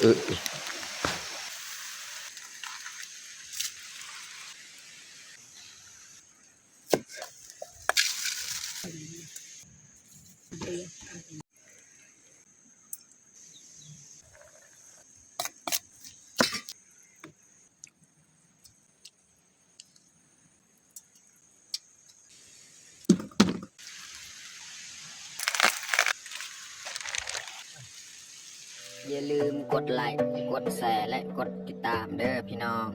อึอย่าลืมกดไลค์กดแชร์และกดติดตามเด้อพี่น้อง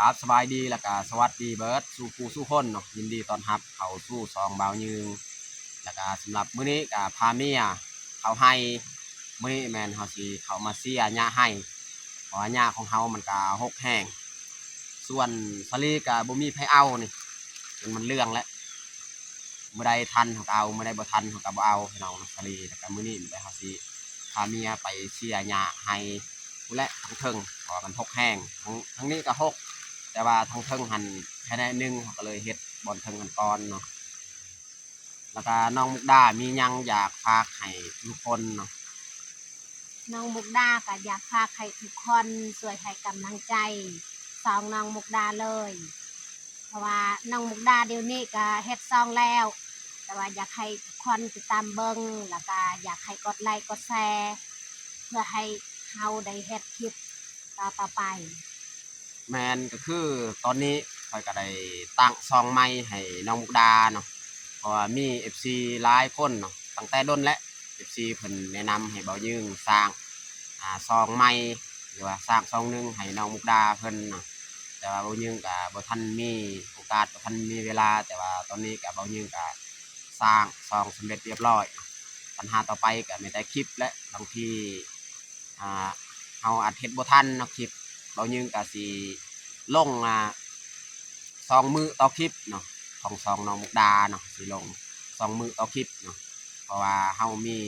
ครับสบายดีแล้วก็สวัสดีเบิร์ดสู้ผู้สู้คนเนาะยินดีต้อนรับเขาสู้ซองเบายืงแล้วก็สำหรับมื้อนี้ก็พาเมียเขาให้มื้อนี้แมนเขาสิเขามาเสียหญ้าให้เพราะว่าหญ้าของเขามันก็หกแห้งส่วนสลีก็บ่มีไผเอานี่จนมันเรื่องแล้วเมื่อใดทันเขาก็เอาเมื่อใดบ่ทันเขาก็บ่เอาพี่น้องสลีแล้วก็มื้อนี้ไปเขาสิพาเมียไปเสียหญ้าให้ผู้และทั้งเทิงเพราะว่ามันหกแห้งทั้งนี้ก็หก แต่ว่าทางเทิงหันแค่ได้นึงเขาก็เลยเฮ็ดบอลเทิงกันก่อนเนาะแล้วก็น้องมุกดามียังอยากฝากให้ทุกคนเนาะน้องมุกดาก็อยากฝากให้ทุกคนช่วยให้กำลังใจสองน้องมุกดาเลยเพราะว่าน้องมุกดาเดี๋ยวนี้ก็เฮ็ดซองแล้วแต่ว่าอยากให้ทุกคนติดตามเบิ่งแล้วก็อยากให้กดไลค์กดแชร์เพื่อให้เฮาได้เฮ็ดคลิปต่อไปแมนก็คือตอนนี้คอยก็ได้ตั้งซองไม้ให้น้องมุกดาเนาะเพราะว่ามี FC หลายคนเนาะตั้งแต่ด้นและ FC เพิ่นแนะนำให้เบายึงสร้างซองไม้หรือว่าสร้างซองนึงให้น้องมุกดาเพิ่นเนาะแต่ว่าเบายึงก็บ่ทันมีโอกาสบ่ทันมีเวลาแต่ว่าตอนนี้ก็เบายึงก็สร้างซองสำเร็จเรียบร้อยปัญหาต่อไปก็มีแต่คลิปและบางทีเฮาอัดเฮ็ดบ่ทันเนาะคลิปเบายึงก็สิลงซองมือต่อคลิปเนาะของซองน้องมุกดาเนาะสิลงซองมือต่อคลิปเนาะเพราะว่าเฮามี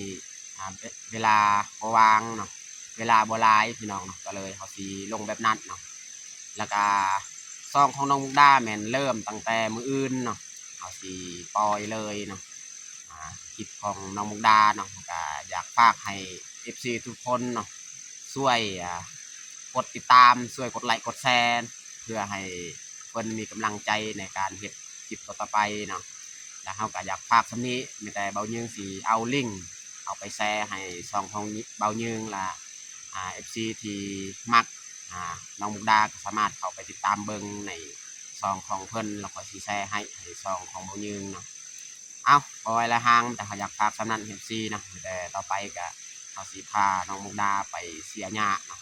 เวลาบ่ว่างเนาะเวลาบ่หลายพี่น้องเนาะก็เลยเฮาสิลงแบบนั้นเนาะแล้วก็ซองของน้องมุกดาแม่นเริ่มตั้งแต่มื้ออื่นเนาะเฮาสิปล่อยเลยเนาะคลิปของน้องมุกดาเนาะก็อยากฝากให้ FC ทุกคนเนาะช่วยกดติดตามช่วยกดไลค์กดแชร์เพื่อให้เพิ่นมีกำลังใจในการเฮ็ดคลิปต่อไปเนาะแล้วเฮาก็อยากฝากส่ำนี้มีแต่เบายึงสิเอาลิงก์เอาไปแชร์ให้ช่องของเบายึงล่ะFC ที่มักน้องมุกดาก็สามารถเข้าไปติดตามเบิ่งในช่องของเพิ่นแล้วก็สิแชร์ให้ช่องของเบายึงเนาะเอาบ่ไว้ละห่างแต่เขาอยากฝากส่ำนั้น FC นะแต่ต่อไปก็เฮาสิพาน้องมุกดาไปเสียหญ้าเนาะ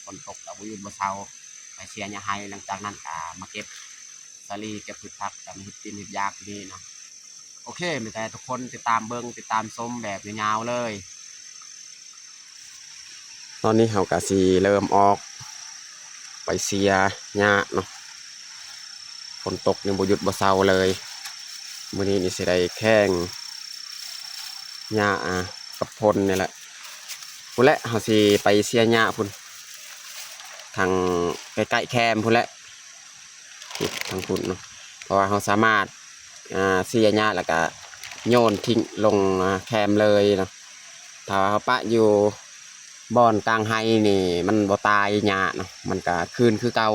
ฝนตกก็บ่หยุดบ่เซาไปเสียหญ้าให้หลังจากนั้นก็มาเก็บสาลีเก็บพืชผักกับเฮ็ดกินเฮ็ดยากนี่เนาะโอเคมีแต่ทุกคนติดตามเบิ่งติดตามชมแบบยาวๆเลยตอนนี้เฮาก็สิเริ่มออกไปเสียหญ้าเนาะฝนตกนี่บ่หยุดบ่เซาเลยมื้อนี้นี่สิได้แข่งหญ้ากับพลนี่แหละพุ่นแหละเฮาสิไปเสียหญ้าพุ่นทางใกล้ๆแคมพุ่นแหละทางพุ่นเนาะเพราะว่าเราสามารถเสียหญ้าแล้วก็โยนทิ้งลงแคมเลยเนาะถ้าเราปะอยู่บ่อนกลางไฮนี่มันบ่ตายหญ้าเนาะมันก็คืนคือเก่า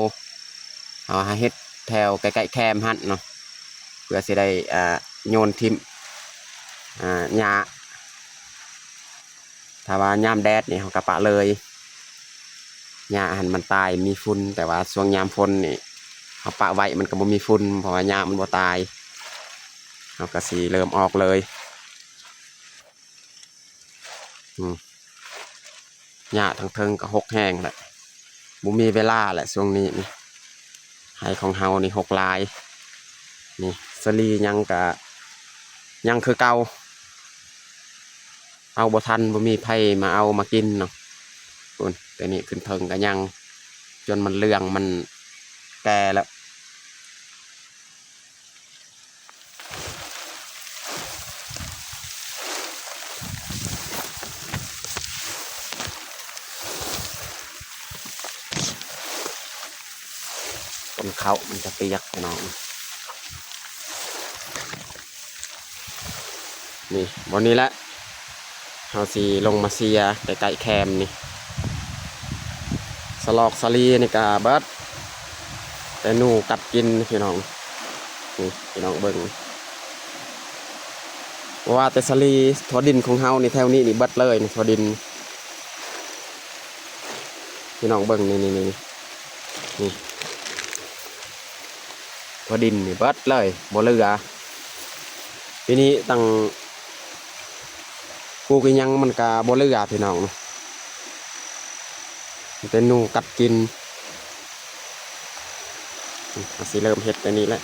เอาเฮ็ดแถวใกล้ๆแคมหั่นเนาะเพื่อสิได้โยนทิ้งหญ้าถ้าว่ายามแดดนี่เราก็ปะเลยหญ้าหันมันตายมีฝุ่นแต่ว่าช่วงยามฝนนี่เอาปะไว้มันก็บ่มีฝุ่นเพราะว่าหญ้ามันบ่ตายเอาก็สิเริ่มออกเลยหญ้าทั้งเทิงก็หกแห้งแหละบ่มีเวลาแหละช่วงนี้นี่ให้ของเฮานี่หกลายนี่สลียังก็ยังคือเก่าเอาบ่ทันบ่มีไผมาเอามากินเนาะแต่นี่ขึ้นเทิงก็ยัง จนมันเหลืองมันแก่แล้วต้นเขามันจะเปียกพี่น้องนี่บนนี้แหละเราสีลงมาเสียไก่แคมนี่สลอกสลีนี่กะเบิดแต่หนูกัดกินพี่น้องนี่พี่น้องเบิ่งว่าแต่สลีถั่วดินของเฮานี่แถวนี้นี่เบิดเลยนี่ถั่วดินพี่น้องเบิ่งนี่ถั่วดินนี่เบิดเลยบ่เหลือทีนี้ตั้งปลูกอีหยังมันก็บ่เหลือพี่น้องแต่หนูกัดกินสิเริ่มเฮ็ดอันนี้แหละ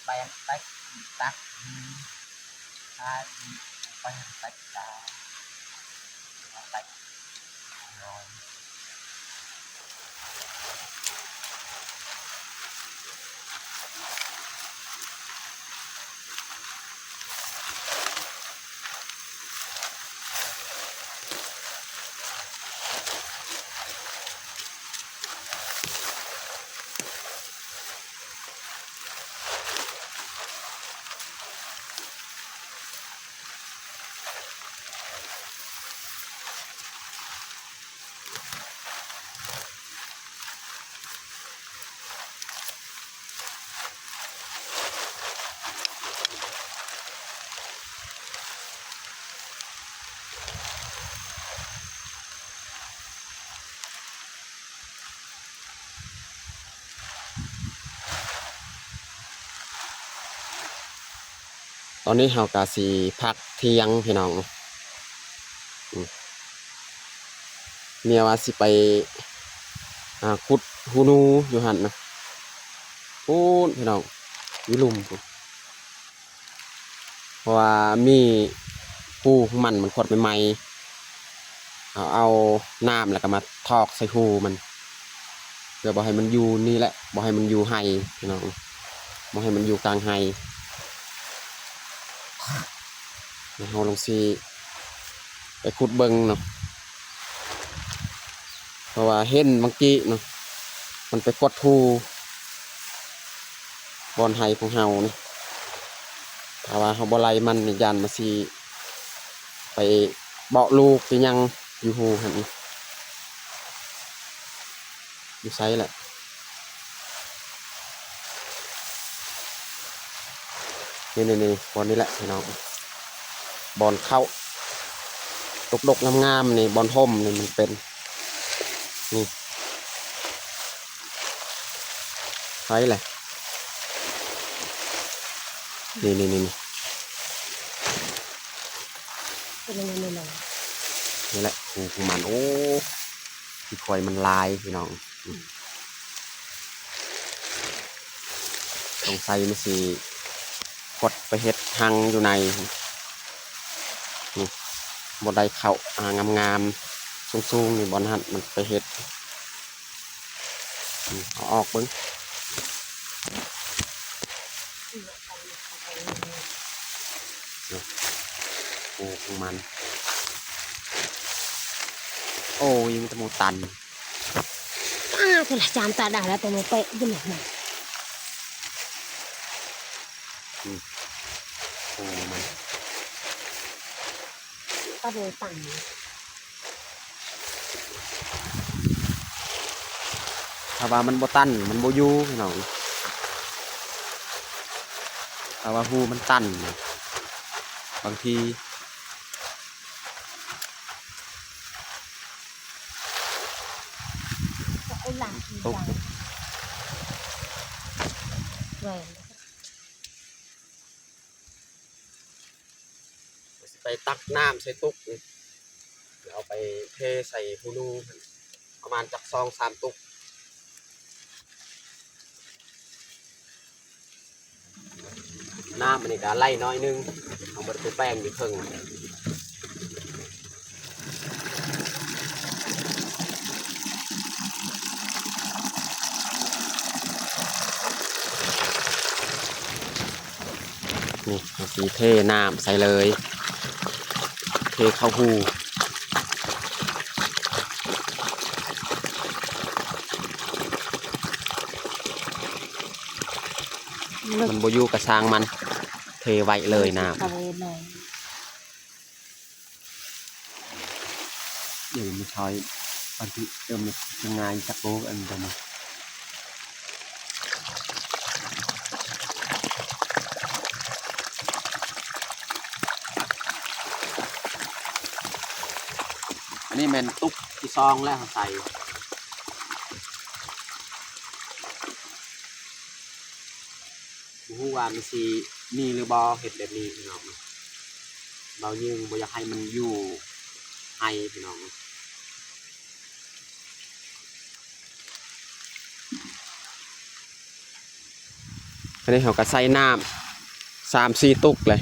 ไปตักตักถ้าไปตักตาตักนอนตอนนี้เฮากะสิพักเที่ยงพี่น้องเมียว่าสิไปขุดหูหนูอยู่หั่นนะพูดพี่น้องวิลุมพู้นเพราะว่ามีหูของมันขดใหม่ๆเอาน้ำแล้วก็มาทอกใส่หูมันเพื่อบ่ให้มันอยู่นี่แหละบ่ให้มันอยู่ไห้พี่น้องบ่ให้มันอยู่กลางไห้เฮาลงสิไปขุดเบิ่งเนาะเพราะว่าเห็นบางกี้เนาะมันไปกดหูบอนไห้ของเฮานี่ถ้าว่าเฮาบ่ไล่มันนี่ยันมาสิไปเบาะลูกสิยังอยู่หูหั่นนี่อยู่ไสแหละนี่บอนนี้แหละพี่น้องบอนเข้าดกๆงามๆนี่บอนท่มนี่มันเป็นนี่ไสแหละ นี่เป็นยังไงนี่เลย นี่แหละหูของมันโอ้ที่คอยมันลายพี่น้องสงสัยมันสิกดไปเฮ็ดหังอยู่ในนี่บ่ได้เข้างามๆสูงๆนี่บ่หันมันไปเฮ็ดเอาออกเบิ่งหูของมันโอ้ยมันจะมูตัน คือจามตาด่าแล้วตัวมันเปะขึ้นหน่อย โอ้มัน ก็เลยตั้ง ถ้าว่ามันบ่ตันมันบ่อยู่พี่น้องถ้าว่าหูมันตันนะบางที ไอ้หลังที่ ตก จังเว้ย ไปตักน้ำใส่ตุกนี่เอาไปเทใส่หูนูประมาณจัก2-3ตุกน้ำมันนี่ก็ไล่น้อยนึงเอาไปแป้งอยู่ครึ่งนี่เอาสีเทน้ำใส่เลยเทเข้าหูมันบ่อยู่กระซางมันเทไว้เลยน้ำ ทะเลเลย เดี๋ยวมีช้อยบางทีมันยังไงจักโลอันเดียวมาอันนี้แมนตุ๊กที่ซองแล้วใส่หูว่ามันสีมีหรือบอเห็ดแบบนี้พี่น้องเรายิงบ่อยากให้มันอยู่ให้พี่น้องอันนี้เขาก็ใส่น้ำ3-4ตุกเลย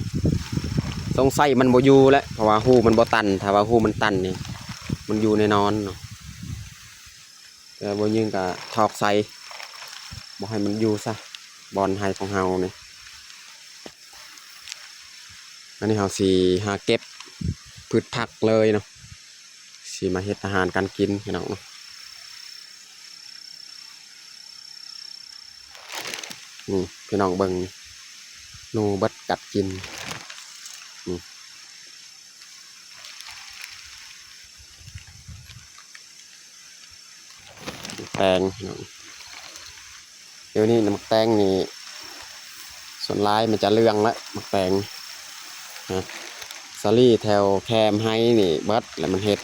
ต้องใส่มันบ่อยู่แล้วเพราะว่าหูมันบ่ตันถ้าว่าหูมันตันนี่มันอยู่ในนอนเนาะแต่บ่ยิงก็ถอกใส่บ่ให้มันอยู่ซะบอลไฮของเฮานี่อันนี้เฮาสิหาเก็บพืชผักเลยเนาะสิมาเฮ็ดอาหารการกินพี่น้องเนาะนี่พี่น้องเบิ่งหนูเบิดกัดกินนี่แตงพี่น้องเดี๋ยวนี้น้ำแตงนี่ส่วนร้ายมันจะเรื่องละมะแตงนะซาลี่แถวแคมไฮนี่เบิดแล้วมันเฮ็ด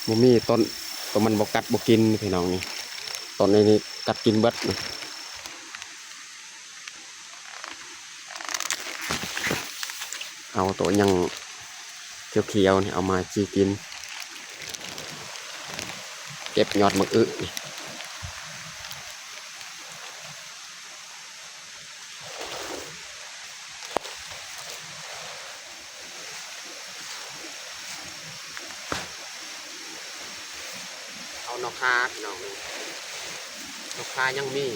บ่มีต้นตัวมันบ่กัดบ่กินพี่น้องนี่ต้นนี้กัดกินเบิดนะเอาตัวยังเขียวๆนี่เอามาจีกินเก็บยอดมะอึนี่เอานกคาพี่น้องนกคายังมี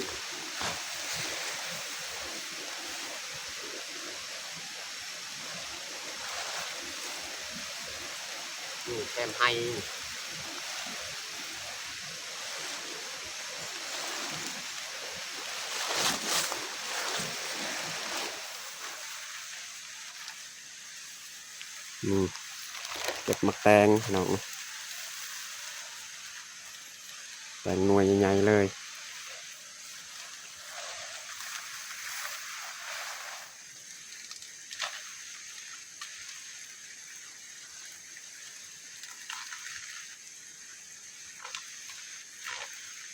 นี่แคมไฮเก็บมะแตงพี่น้องแตงหน่วยใหญ่ๆเลย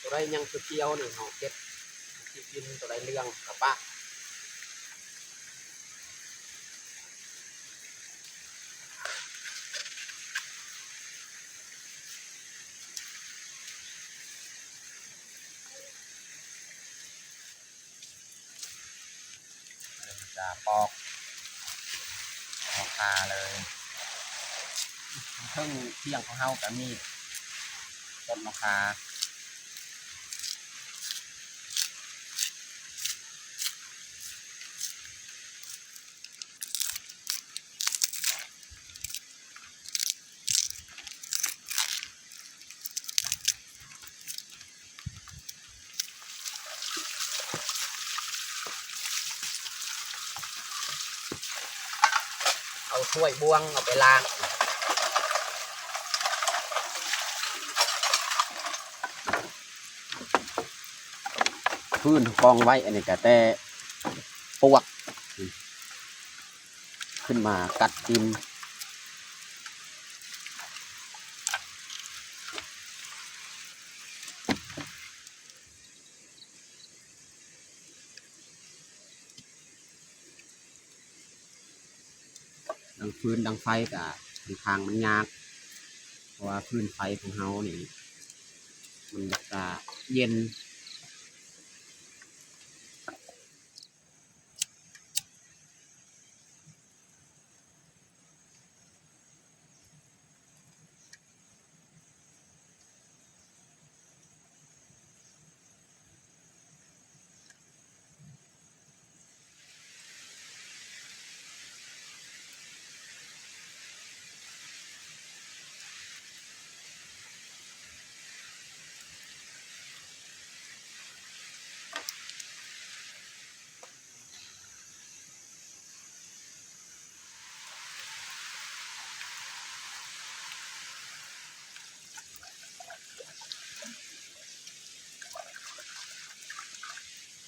ตัวได้ยังเขียวๆนี่เขาเก็บ ที่กินตัวใดเรื่องกับปะจะปอกขาเลยเครื่องเที่ยงของเฮากับมีดต้นมะขาเอาถ้วยบวงเอาไปล้างพื้นกองไว้อันนี้ก็แต่ปวกขึ้นมากัดกินดังพื้นดังไฟกับทางมันยากเพราะว่าพื้นไฟของเฮานี่มันจะเย็น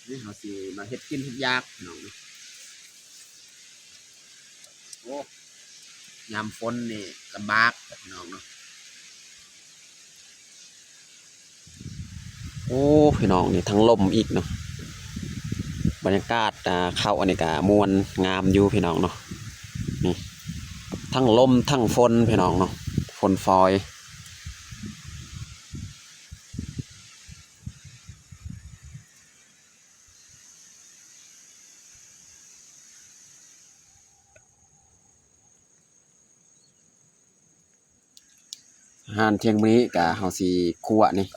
นี่เขาสิมาเฮ็ดกินเฮ็ดยากน้องโอ้ยามฝนนี่ลำบากน้องเนาะโอ้พี่น้องนี่ทั้งลมอีกเนาะบรรยากาศเข้าอันนี้ก็มวนงามอยู่พี่น้องเนาะนี่ทั้งลมทั้งฝนพี่น้องเนาะฝนฟอยอาหารเที่ยงมื้อนี้ก็เฮาสิคั่วนี่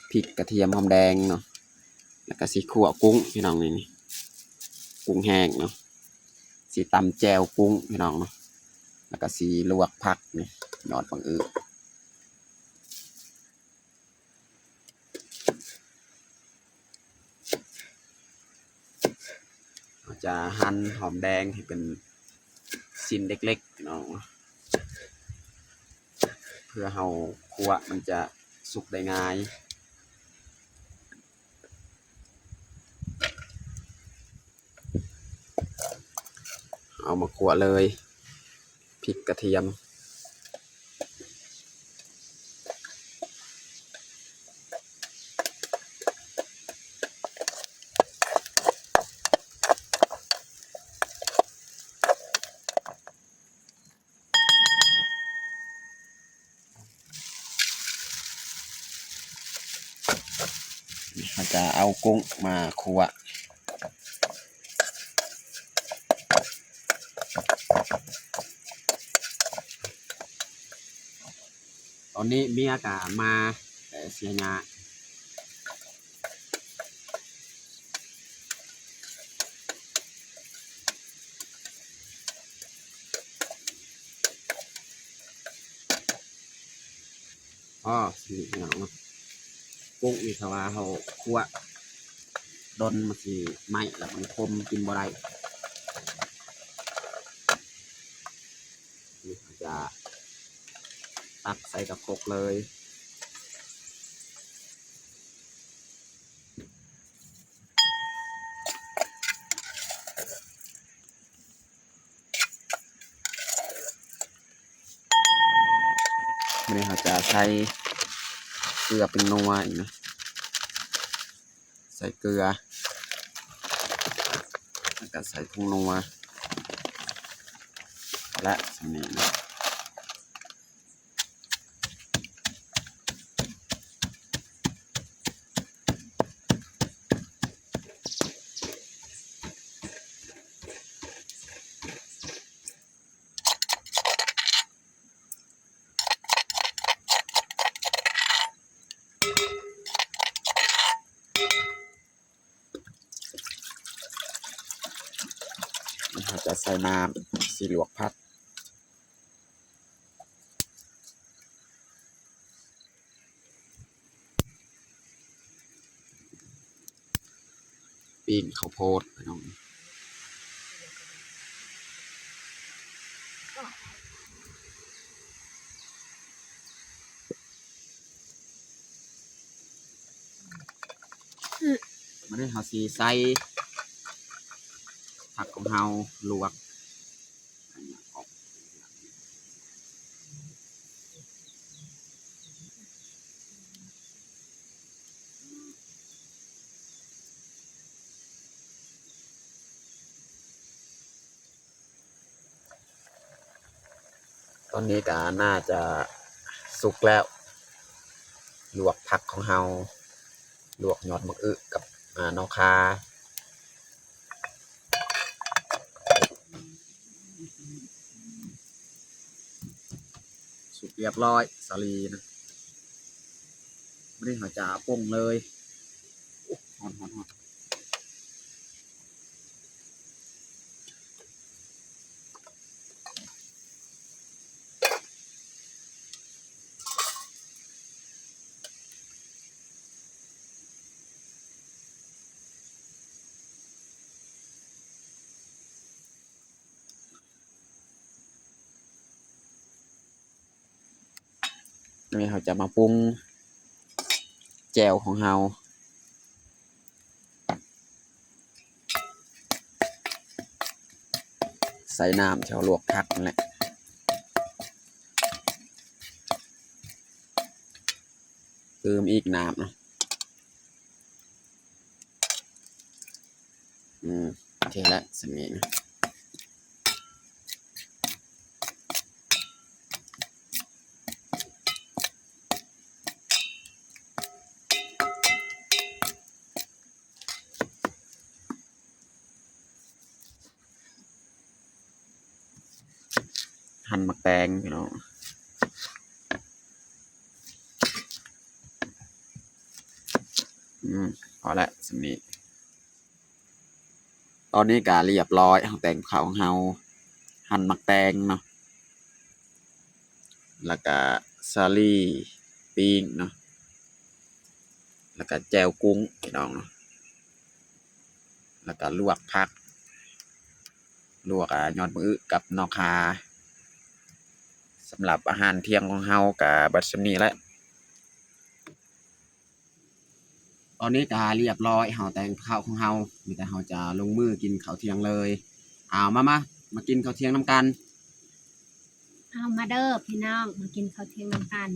พริกกระเทียมหอมแดงเนาะแล้วก็สิคั่วกุ้งพี่น้องนี่กุ้งแห้งเนาะสิตำแจ่วกุ้งพี่น้องเนาะแล้วก็สิลวกผักนี่ยอดปังอือเราจะหั่นหอมแดงให้เป็นชิ้นเล็กๆพี่น้องเพื่อเฮาคั่วมันจะสุกได้ง่ายเอามาคั่วเลยพริกกระเทียมเราจะเอากุ้งมาคั่วตอนนี้เมียก็มาเสียงาอ๋อสิพี่น้องเนาะกุ้งนี่ถ้าว่าเฮาคั่วดนมันสิไหม้แล้วมันคมกินบ่ได้นี่เราจะตักใส่กระพกเลยนี่เราจะใส่เกลือเป็นนัวอีกนะใส่เกลือ ก็ใส่ผงนัวและสำนีนะเราจะใส่น้ำสีลวกผักปิ้งข้าวโพดพี่น้องมาได้เฮาสีใส่ผักของเฮาลวกตอนนี้ก็น่าจะสุกแล้วลวกผักของเฮาลวกยอดมะอึกับน้องคาสุกเรียบร้อยสาลีนะไม่ได้หัวจ่าป่งเลยหอนนี่เขาจะมาปรุงแจ่วของเฮาใส่น้ำเชาลวกผักนั่นแหละเติมอีกน้ำนะโอเคแล้วสมีนะหั่นมะแตงพี่น้องพอแล้วสำนีตอนนี้ก็เรียบร้อยของแตงขาวของเฮาหั่นมักแตงเนาะแล้วก็ซาลี่ปิ้งเนาะแล้วก็แจวกุ้งพี่น้องเนาะแล้วก็ลวกผักลวกยอดมื้อกับนอกคาสำหรับอาหารเที่ยงของเฮากับบัดนี้แหละตอนนี้ก็เรียบร้อยเฮาแต่งข้าวของเฮามีแต่เฮาจะลงมือกินข้าวเที่ยงเลยเอามากินข้าวเที่ยงน้ำกันเอามาเด้อพี่น้องมากินข้าวเที่ยงกัน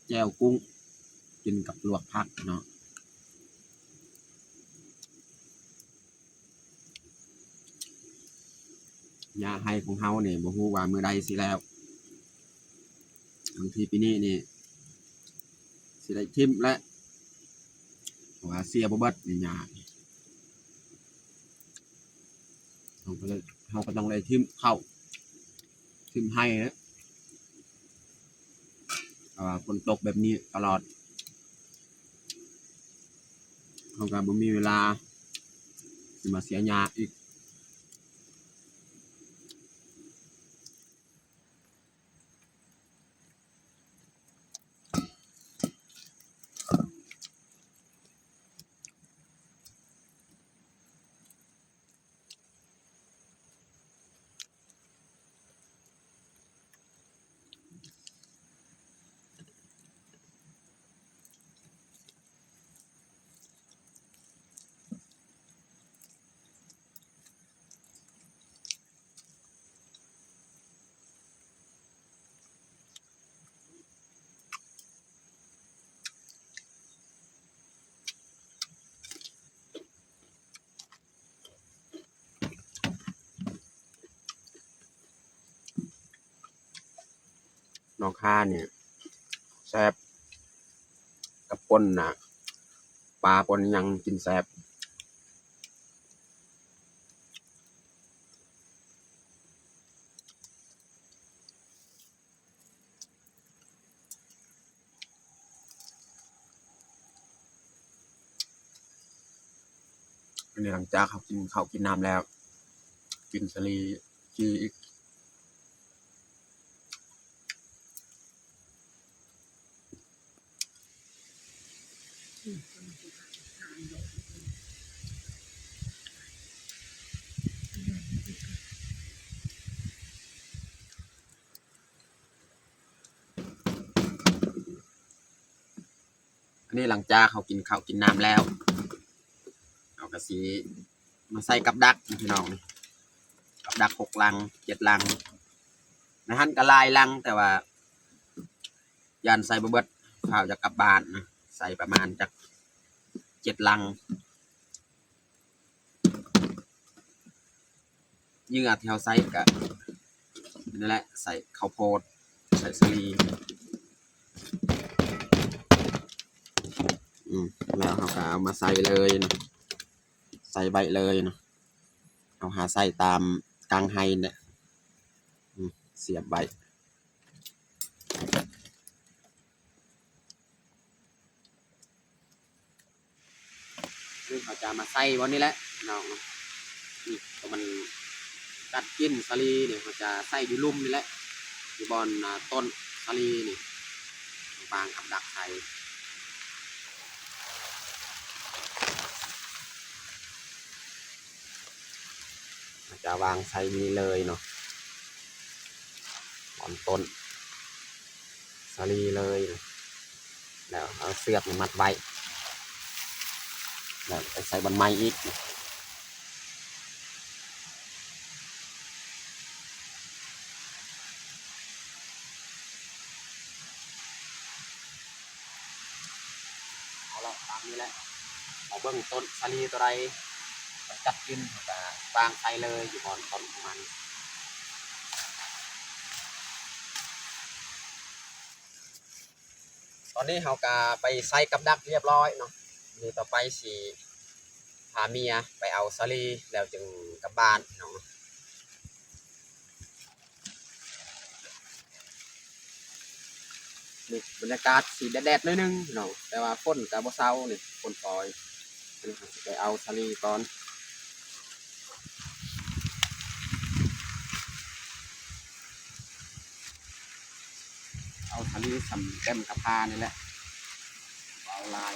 แจ่วกุ้งกินกับลวกผักเนาะยาให้ของเฮาเนี่ยบ่ฮู้ว่ามื้อใดสิแล้วบางทีปีนี้นี่สิได้ทิมและเพราะว่าเสียบ่เบิดนี่ยาเฮาก็ต้องได้ทิมเข้าทิมให้นะฝนตกแบบนี้ตลอดเฮาก็บ่มีเวลาสิมาเสียยาอีก น้องค่าเนี่ยแซ่บกับป่นน่ะปลาป่นยังกินแซ่บอันนี้หลังจากเขากินข้าวกินน้ำแล้ว กินสลีจีอีกอันนี้หลังจากเขากินข้าวกินน้ำแล้วเอากระสีมาใส่กับดักพี่น้องนี่กับดัก6 ลัง 7 ลังในหั่นก็หลายลังแต่ว่ายันใส่บ่เบิดข้าวจะกลับบ้านนะใส่ประมาณจาก7 ลังยิ่งอาที่เขาใส่ก็นี่แหละใส่ข้าวโพดใส่สลีแล้วเขาก็เอามาใส่เลยนะใส่ใบเลยนะเอาหาใส่ตามกลางไฮเนี่ยเสียบใบซึ่งเขาจะมาใส่วันนี้แหละน้องนี่ตัวมันกัดกินสลีเนี่ยเขาจะใส่อยู่ลุ่มนี่แหละอยู่บนต้นสลีนี่บางกับดักไทยจะวางใส่นี้เลยเนาะบนต้นสลีเลยแล้วเอาเสือกมัดไว้แล้วไปใส่บนไม้อีกเอาละตามนี้แหละเอาเบื้องต้นสลีตัวไรจับกินแต่วางใส่เลยอยู่บนต้นของมันตอนนี้เราก็ไปใส่กับดักเรียบร้อยเนาะนี่ต่อไปสิพาเมียไปเอาสลีแล้วจึงกลับบ้านเนาะนี่บรรยากาศสีแดดๆนิดนึงเนาะแต่ว่าฝนกับบ่เซานี่ฝนปล่อยนี่ไปเอาสลีก่อนเอาสลีสำเต็มกระพานี่แหละเอาลาย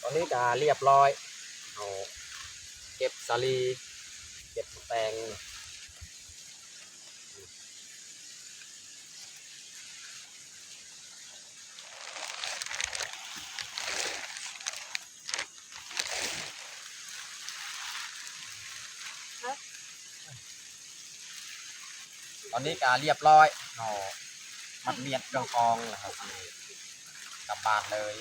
ตอนนี้ก็เรียบร้อยเอาเก็บสลีเก็บแตงตอนนี้ก็เรียบร้อยเอามัดเมียดเครื่องกองแล้วครับกลับบ้านเลย